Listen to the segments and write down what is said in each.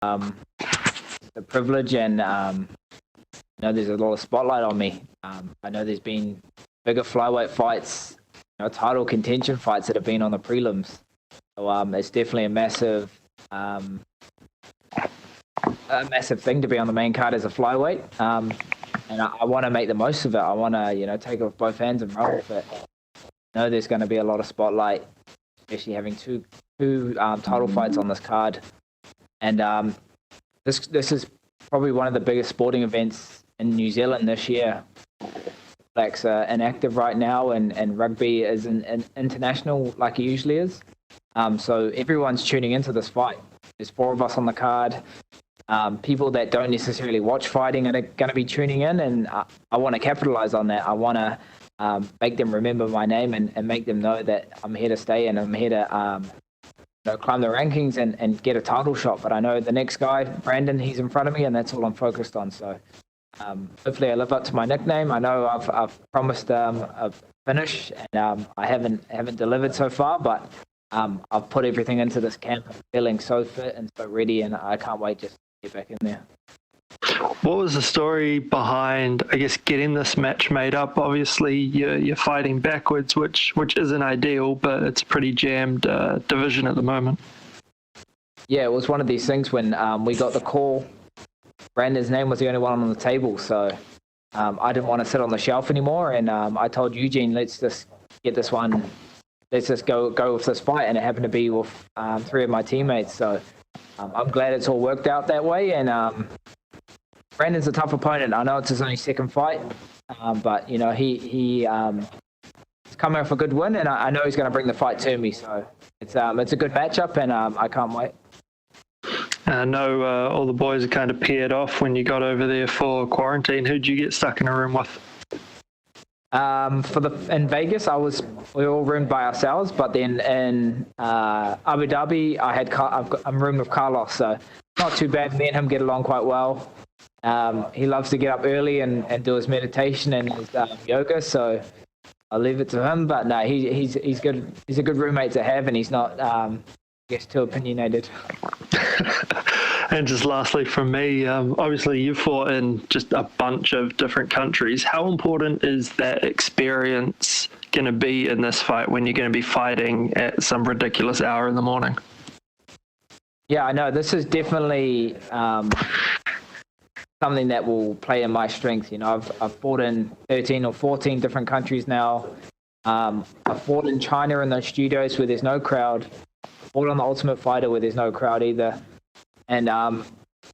the privilege, and there's a lot of spotlight on me. I know there's been bigger flyweight fights, title contention fights that have been on the prelims. So it's definitely a massive thing to be on the main card as a flyweight. And I want to make the most of it. I want to, take it with both hands and run with it. I know there's going to be a lot of spotlight, especially having two title fights on this card. And this is probably one of the biggest sporting events in New Zealand this year. Blacks are inactive right now, and rugby is an international like it usually is. So everyone's tuning into this fight. There's 4 of us on the card. People that don't necessarily watch fighting are going to be tuning in, and I want to capitalize on that. I want to make them remember my name and make them know that I'm here to stay, and I'm here to climb the rankings and get a title shot. But I know the next guy, Brandon, he's in front of me, and that's all I'm focused on. So hopefully I live up to my nickname. I know I've promised a finish, and I haven't delivered so far, but I've put everything into this camp. I'm feeling so fit and so ready, and I can't wait just to get back in there. What was the story behind, I guess, getting this match made up? Obviously, you're fighting backwards, which isn't ideal, but it's a pretty jammed division at the moment. Yeah, it was one of these things when we got the call. Brandon's name was the only one on the table, so I didn't want to sit on the shelf anymore, and I told Eugene, let's just get this one. Let's just go with this fight, and it happened to be with 3 of my teammates. So I'm glad it's all worked out that way. And Brandon's a tough opponent. I know it's his only second fight, but he's coming off a good win, and I know he's going to bring the fight to me. So it's a good matchup, and I can't wait. I know all the boys are kind of paired off when you got over there for quarantine. Who'd you get stuck in a room with? In Vegas, we were all roomed by ourselves, but then in Abu Dhabi, I'm roomed with Carlos, so not too bad. Me and him get along quite well. He loves to get up early and do his meditation and his yoga, so I'll leave it to him. But no, he's good. He's a good roommate to have, and he's not, I guess, too opinionated. And just lastly from me, obviously you fought in just a bunch of different countries. How important is that experience going to be in this fight when you're going to be fighting at some ridiculous hour in the morning? Yeah, I know. This is definitely something that will play in my strength. I've fought in 13 or 14 different countries now. I've fought in China in those studios where there's no crowd. Fought on the Ultimate Fighter where there's no crowd either. And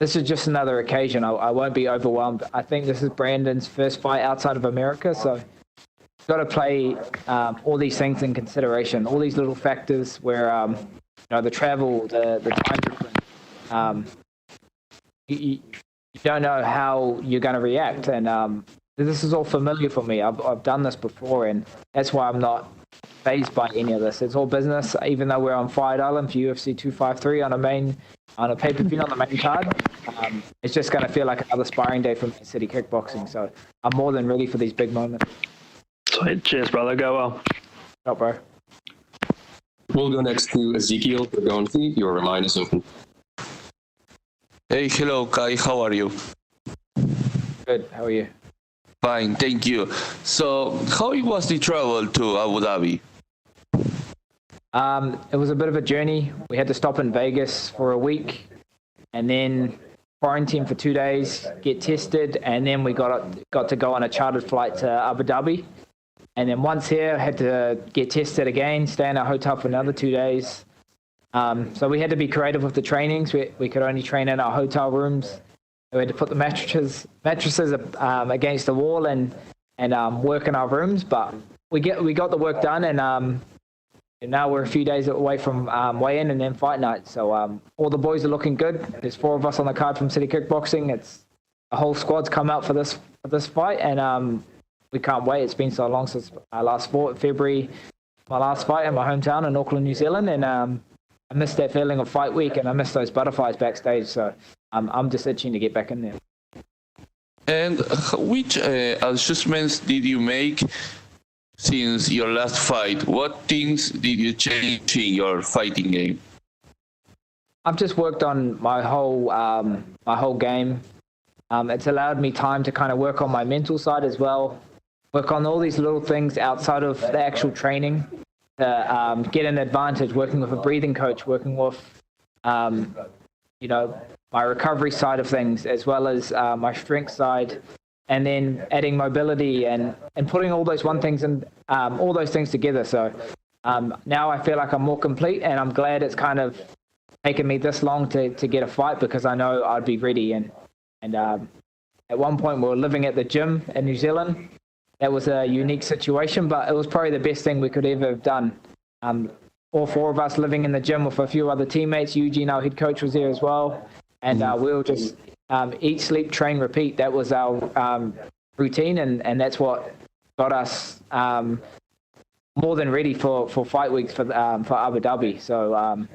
this is just another occasion. I won't be overwhelmed. I think this is Brandon's first fight outside of America, so you've got to play all these things in consideration, all these little factors where, the travel, the time difference. You don't know how you're going to react, and this is all familiar for me. I've done this before, and that's why I'm not fazed by any of this. It's all business, even though we're on Fight Island for UFC 253 on a pay-per-view on the main card. It's just going to feel like another sparring day for City Kickboxing. So I'm more than ready for these big moments. Sweet. Cheers, brother. Go well. Ciao, bro. We'll go next to Ezekiel Dragonti. Your line is open. Hey, hello, Kai. How are you? Good. How are you? Fine, thank you. So, how was the travel to Abu Dhabi? It was a bit of a journey. We had to stop in Vegas for a week and then quarantine for 2 days, get tested, and then we got to go on a chartered flight to Abu Dhabi. And then once here, had to get tested again, stay in our hotel for another 2 days. So we had to be creative with the trainings. We could only train in our hotel rooms. We had to put the mattresses against the wall and work in our rooms. But we got the work done, and now we're a few days away from weigh-in and then fight night. So all the boys are looking good. There's 4 of us on the card from City Kickboxing. It's the whole squad's come out for this fight, and we can't wait. It's been so long since I last fought. February, my last fight in my hometown in Auckland, New Zealand, and I missed that feeling of fight week, and I missed those butterflies backstage. So I'm just itching to get back in there. And which adjustments did you make since your last fight? What things did you change in your fighting game? I've just worked on my whole game. It's allowed me time to kind of work on my mental side as well, work on all these little things outside of the actual training to get an advantage, working with a breathing coach, working with, my recovery side of things, as well as my strength side, and then adding mobility and putting all those all those things together. So now I feel like I'm more complete, and I'm glad it's kind of taken me this long to get a fight, because I know I'd be ready. And at one point we were living at the gym in New Zealand. That was a unique situation, but it was probably the best thing we could ever have done. All four of us living in the gym with a few other teammates. Eugene, our head coach, was there as well. And we were just eat, sleep, train, repeat. That was our routine, and that's what got us more than ready for fight weeks for Abu Dhabi. So,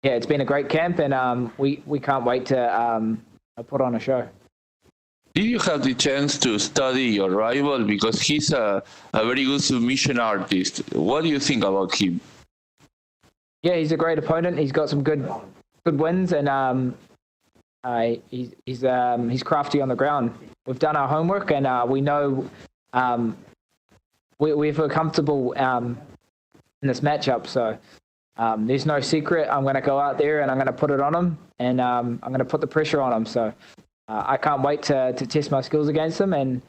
it's been a great camp, and we can't wait to put on a show. Did you have the chance to study your rival? Because he's a very good submission artist. What do you think about him? Yeah, he's a great opponent. He's got some good wins, and he's crafty on the ground. We've done our homework, and we know we feel comfortable in this matchup. So there's no secret. I'm going to go out there and I'm going to put it on him, and I'm going to put the pressure on him. So I can't wait to test my skills against him, and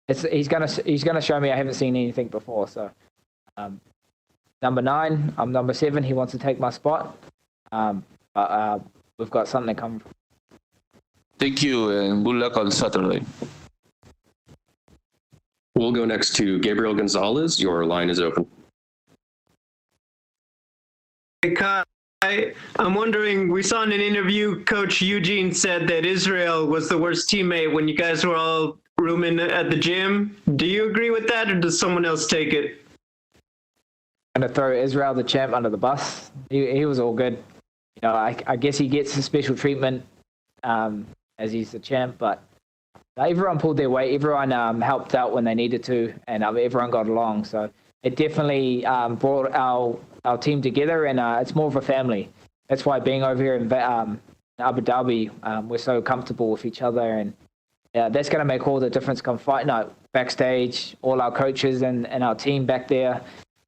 he's going to show me I haven't seen anything before. So number 9, I'm number 7. He wants to take my spot, but we've got something coming. Thank you, and good luck on Saturday. We'll go next to Gabriel Gonzalez. Your line is open. Hey, Kai, I'm wondering, we saw in an interview, Coach Eugene said that Israel was the worst teammate when you guys were all rooming at the gym. Do you agree with that, or does someone else take it? I'm going to throw Israel, the champ, under the bus. He was all good. I guess he gets a special treatment as he's the champ, but everyone pulled their weight. Everyone helped out when they needed to, and everyone got along. So it definitely brought our team together, and it's more of a family. That's why being over here in Abu Dhabi, we're so comfortable with each other, and that's going to make all the difference come fight night. Backstage, all our coaches and our team back there,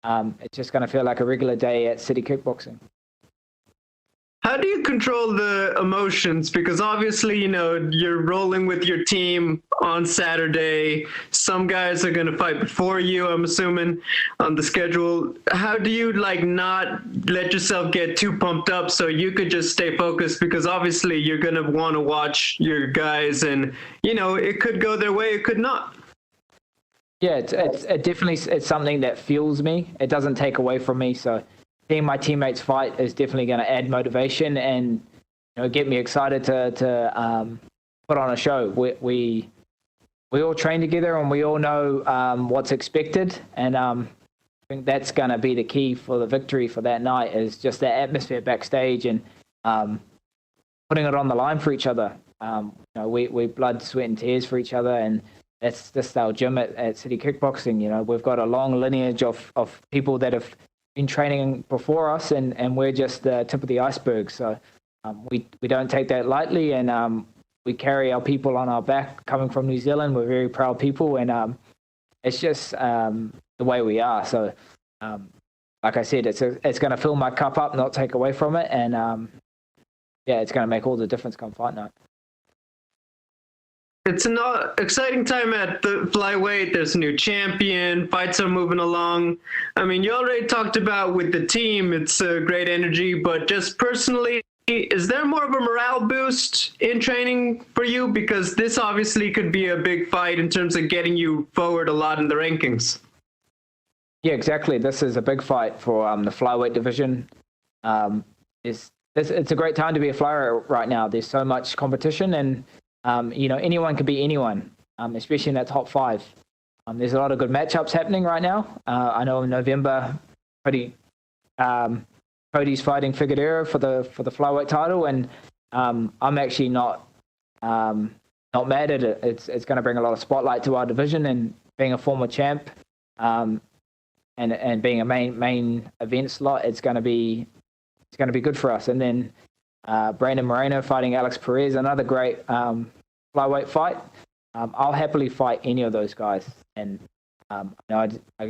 it's just going to feel like a regular day at City Kickboxing. How do you control the emotions? Because obviously, you're rolling with your team on Saturday. Some guys are going to fight before you, I'm assuming, on the schedule. How do you not let yourself get too pumped up so you could just stay focused? Because obviously you're going to want to watch your guys, and, it could go their way, it could not. Yeah, it definitely, it's something that fuels me. It doesn't take away from me. So seeing my teammates fight is definitely going to add motivation and get me excited to put on a show. We all train together, and we all know what's expected, and I think that's going to be the key for the victory for that night, is just that atmosphere backstage and putting it on the line for each other. We blood, sweat, and tears for each other, and that's just our gym at City Kickboxing. We've got a long lineage of people that have been training before us, and we're just the tip of the iceberg. So we don't take that lightly, and we carry our people on our back coming from New Zealand. We're very proud people, and it's just the way we are. So like I said, it's going to fill my cup up, not take away from it, and it's going to make all the difference come fight night. It's an exciting time at the flyweight. There's a new champion. Fights are moving along. I mean, you already talked about with the team, it's a great energy, but just personally, is there more of a morale boost in training for you? Because this obviously could be a big fight in terms of getting you forward a lot in the rankings. Yeah, exactly. This is a big fight for the flyweight division. It's a great time to be a flyweight right now. There's so much competition, and anyone can beat anyone, especially in that top 5. There's a lot of good matchups happening right now. I know in November, Cody's fighting Figuereto for the flyweight title, and I'm actually not mad at it. It's going to bring a lot of spotlight to our division, and being a former champ, and being a main event slot, it's going to be it's going to be good for us. And then Brandon Moreno fighting Alex Perez, another great flyweight fight. I'll happily fight any of those guys. And I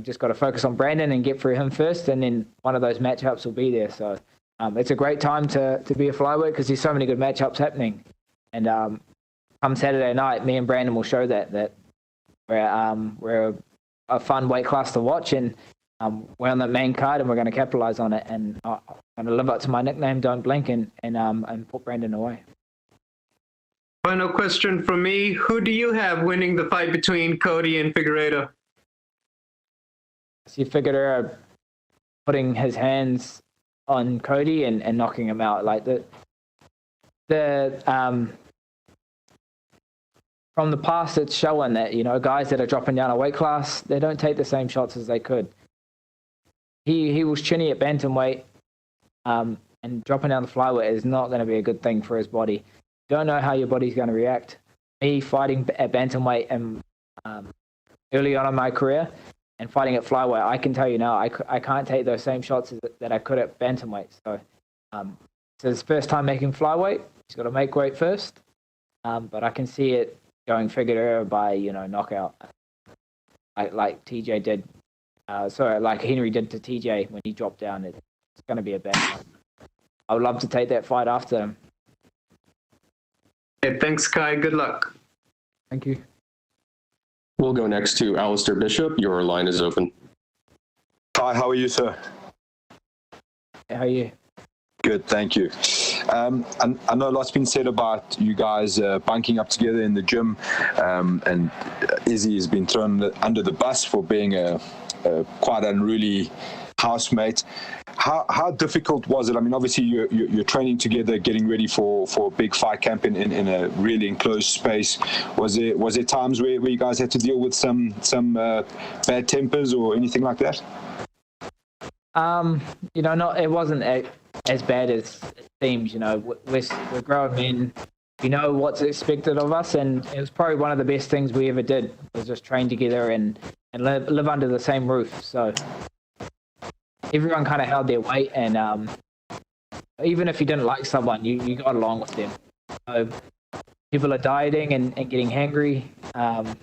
just got to focus on Brandon and get through him first, and then one of those matchups will be there. So it's a great time to be a flyweight because there's so many good matchups happening. And come Saturday night, me and Brandon will show that we're a fun weight class to watch, and we're on the main card, and we're going to capitalize on it. And I'm going to live up to my nickname, Don't Blink, and put Brandon away. Final question from me. Who do you have winning the fight between Cody and Figuereto? I see Figuereto putting his hands on Cody and knocking him out. Like from the past, it's showing that, guys that are dropping down a weight class, they don't take the same shots as they could. He was chinny at bantamweight, and dropping down the flyweight is not going to be a good thing for his body. You don't know how your body's going to react. Me fighting at bantamweight and early on in my career and fighting at flyweight, I can tell you now, I can't take those same shots that I could at bantamweight. So it's his first time making flyweight. He's got to make weight first. But I can see it going Figuereto by, knockout, like TJ did. Like Henry did to TJ when he dropped down. It's going to be a bad one. I would love to take that fight after him. Hey, thanks, Kai. Good luck. Thank you. We'll go next to Alistair Bishop. Your line is open. Hi, how are you, sir? How are you? Good, thank you. I know a lot's been said about you guys bunking up together in the gym, and Izzy has been thrown under the bus for being a quite unruly housemate. How difficult was it? I mean, obviously you're training together, getting ready for a big fight camp in a really enclosed space. Was there times where you guys had to deal with some bad tempers or anything like that? It wasn't as bad as it seems. We're grown men. We know what's expected of us, and it was probably one of the best things we ever did was just train together and live under the same roof. So everyone kind of held their weight, and even if you didn't like someone, you got along with them. So people are dieting and getting hangry. I'm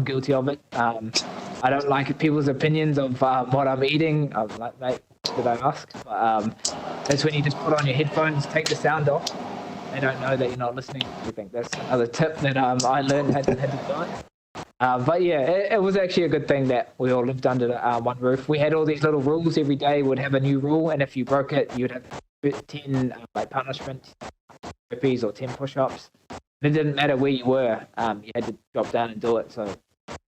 guilty of it. I don't like people's opinions of what I'm eating. I'm like, mate, did I ask? But that's when you just put on your headphones, take the sound off. They don't know that you're not listening. I think that's another tip that I learned had to do it. But yeah, it was actually a good thing that we all lived under one roof. We had all these little rules. Every day would have a new rule, and if you broke it, you'd have 10 punishments, burpees or 10 push-ups. It didn't matter where you were. You had to drop down and do it. So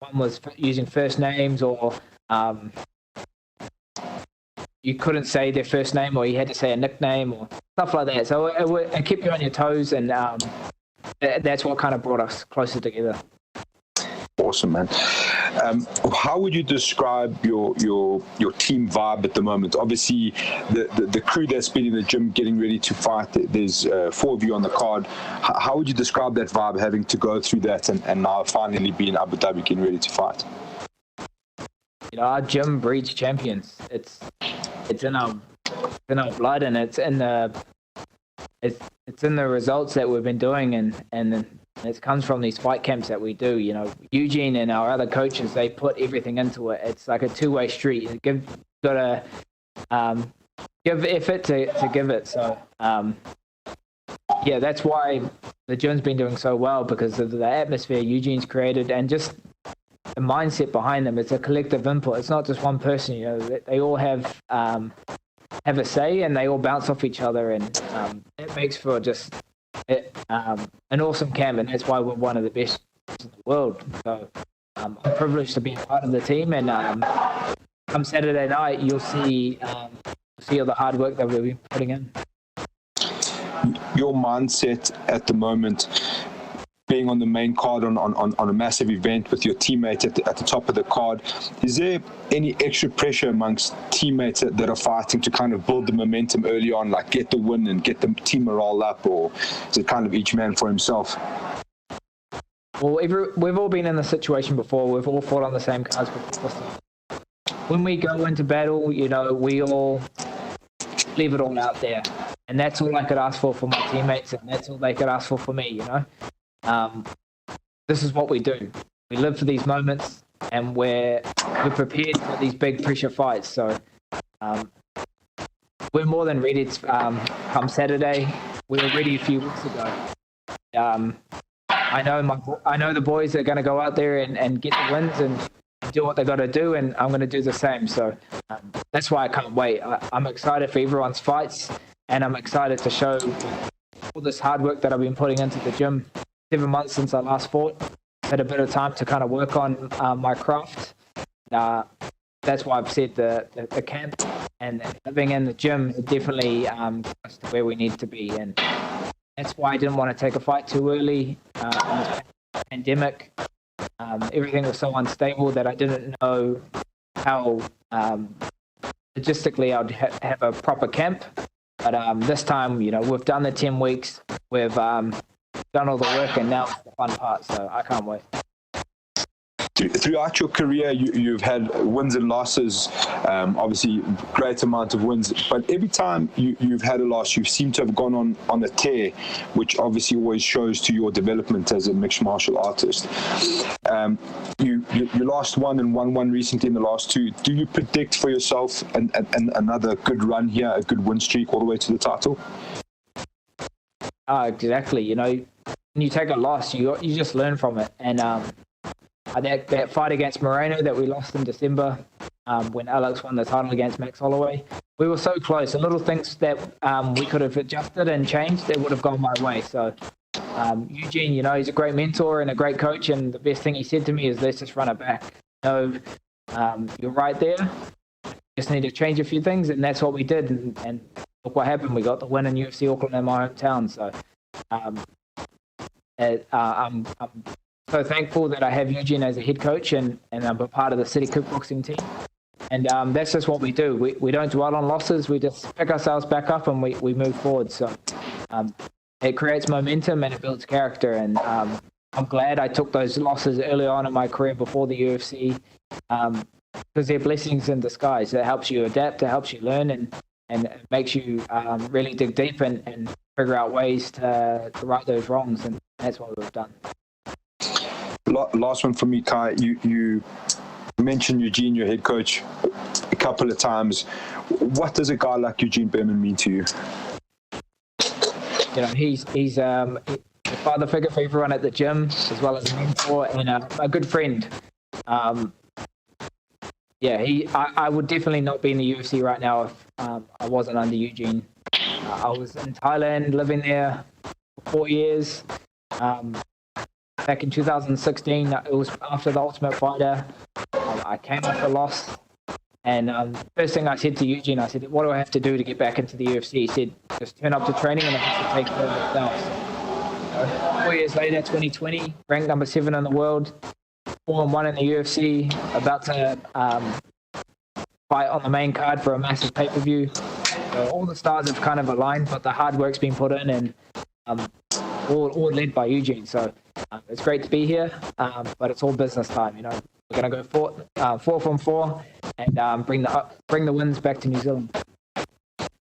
one was using first names, or you couldn't say their first name, or you had to say a nickname or stuff like that. So it kept you on your toes, and that's what kind of brought us closer together. Awesome, man. How would you describe your team vibe at the moment? Obviously, the crew that's been in the gym getting ready to fight, there's 4 of you on the card. How would you describe that vibe, having to go through that and now finally be in Abu Dhabi getting ready to fight? Our gym breeds champions. It's in our blood, and it's in the results that we've been doing, and it comes from these fight camps that we do. Eugene and our other coaches, they put everything into it. It's like a two-way street. You gotta give effort to give it. So that's why the gym's been doing so well, because of the atmosphere Eugene's created and just the mindset behind them. It's a collective input. It's not just one person. They all have a say, and they all bounce off each other, and it makes for just an awesome camp, and that's why we're one of the best in the world. So I'm privileged to be a part of the team, and come Saturday night, you'll see all the hard work that we've been putting in. Your mindset at the moment, being on the main card on a massive event with your teammates at the top of the card, is there any extra pressure amongst teammates that are fighting to kind of build the momentum early on, like get the win and get the team morale up, or is it kind of each man for himself? Well, we've all been in this situation before. We've all fought on the same cards before. When we go into battle, we all leave it all out there. And that's all I could ask for my teammates, and that's all they could ask for me, you know. This is what we do. We live for these moments, and we're prepared for these big pressure fights. So we're more than ready to come Saturday. We were ready a few weeks ago. I know the boys are going to go out there and get the wins and do what they got to do, and I'm going to do the same. So that's why I can't wait. I'm excited for everyone's fights, and I'm excited to show all this hard work that I've been putting into the gym. 7 months since I last fought. Had a bit of time to kind of work on my craft. That's why I've said the camp and living in the gym is definitely close to where we need to be. And that's why I didn't want to take a fight too early in this pandemic. Everything was so unstable that I didn't know how logistically I'd have a proper camp. But this time, you know, we've done the 10 weeks. We've done all the work, and now it's the fun part. So I can't wait. Throughout your career, you've had wins and losses, obviously great amount of wins, but every time you've had a loss, you seem to have gone on a tear, which obviously always shows to your development as a mixed martial artist. You lost one and won one recently in the last two. Do you predict for yourself another good run here, a good win streak all the way to the title? Exactly. You know, when you take a loss, you just learn from it. And that fight against Moreno that we lost in December, when Alex won the title against Max Holloway, we were so close. And little things that we could have adjusted and changed, that would have gone my way. So Eugene, you know, he's a great mentor and a great coach. And the best thing he said to me is, let's just run it back. You know, you're right there. Just need to change a few things. And that's what we did. And look what happened. We got the win in UFC Auckland in my hometown. So I'm so thankful that I have Eugene as a head coach, and I'm a part of the city kickboxing team. And that's just what we do. We don't dwell on losses. We just pick ourselves back up and we move forward. So it creates momentum and it builds character. And I'm glad I took those losses early on in my career before the UFC, because they're blessings in disguise. It helps you adapt, it helps you learn, and it makes you really dig deep and figure out ways to right those wrongs. And that's what we've done. Last one from me, Kai. You mentioned Eugene, your head coach, a couple of times. What does a guy like Eugene Berman mean to you? You know, he's a father figure for everyone at the gym, as well as a mentor and a good friend. I would definitely not be in the UFC right now if I wasn't under Eugene. I was in Thailand, living there for 4 years. Back in 2016, it was after the Ultimate Fighter. I came off a loss, and first thing I said to Eugene, I said, what do I have to do to get back into the UFC? He said, just turn up to training and I have to take care of itself. 4 years later, 2020, ranked number 7 in the world, 4-1 in the UFC, about to fight on the main card for a massive pay-per-view. So all the stars have kind of aligned, but the hard work's been put in, and all led by Eugene. So it's great to be here, but it's all business time. You know, we're going to go 4 from 4 and bring the wins back to New Zealand.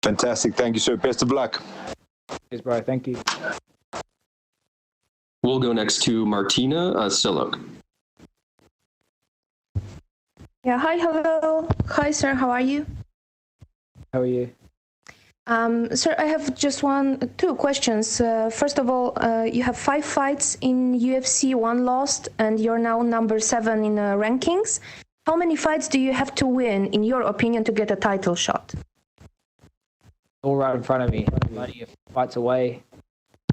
Fantastic. Thank you, sir. Best of luck. Cheers, bro. Thank you. We'll go next to Martina Silok. Yeah, hi, hello. Hi, sir, how are you? How are you? Sir, I have just two questions. First of all, you have 5 fights in UFC, 1 lost, and you're now number 7 in rankings. How many fights do you have to win, in your opinion, to get a title shot? All right in front of me. Only a few fights away.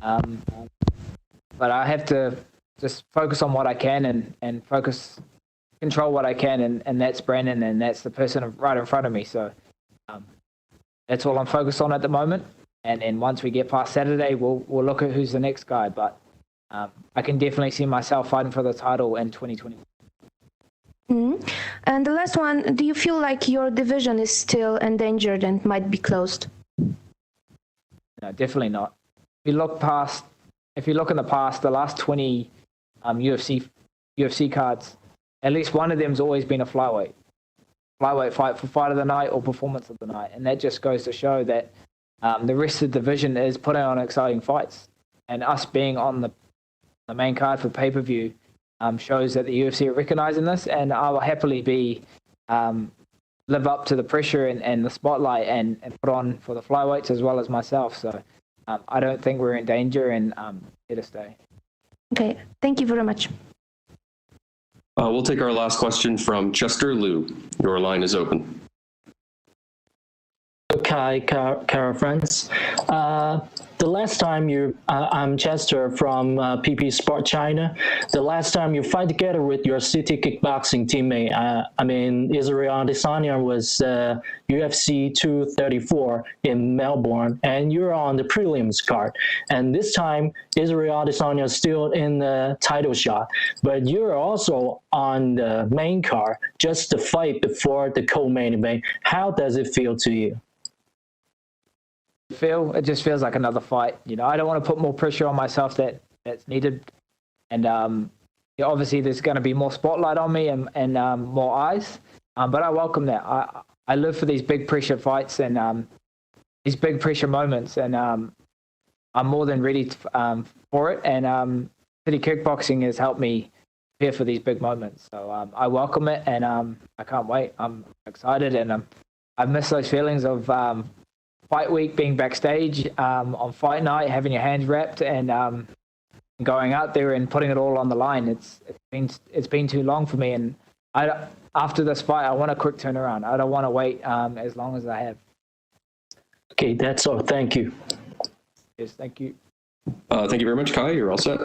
But I have to just focus on what I can and control what I can, and that's Brandon, and that's the person right in front of me. So that's all I'm focused on at the moment. And once we get past Saturday, we'll look at who's the next guy. But I can definitely see myself fighting for the title in 2020. Mm-hmm. And the last one, do you feel like your division is still endangered and might be closed? No, definitely not. If you look in the past, the last 20 UFC cards, at least one of them's always been a flyweight. flyweight fight for fight of the night or performance of the night. And that just goes to show that the rest of the division is putting on exciting fights. And us being on the main card for pay-per-view shows that the UFC are recognizing this, and I will happily live up to the pressure and the spotlight and put on for the flyweights as well as myself. So I don't think we're in danger, and here to stay. Okay, thank you very much. We'll take our last question from Chester Liu. Your line is open. Okay, Cara friends. The last time I'm Chester from PP Sport China. The last time you fight together with your city kickboxing teammate, Israel Adesanya was UFC 234 in Melbourne, and you're on the prelims card. And this time, Israel Adesanya is still in the title shot, but you're also on the main card, just the fight before the co-main event. How does it feel to you? It just feels like another fight. I don't want to put more pressure on myself that's needed, and obviously there's going to be more spotlight on me and more eyes, but I welcome that. I live for these big pressure fights and these big pressure moments, and I'm more than ready for it, and city kickboxing has helped me prepare for these big moments, so I welcome it, and I can't wait. I'm excited, and I've missed those feelings of fight week, being backstage on fight night, having your hands wrapped, and going out there and putting it all on the line. It's been too long for me, and after this fight, I want a quick turnaround. I don't want to wait as long as I have. Okay, that's all. Thank you. Yes, thank you. Thank you very much, Kai. You're all set.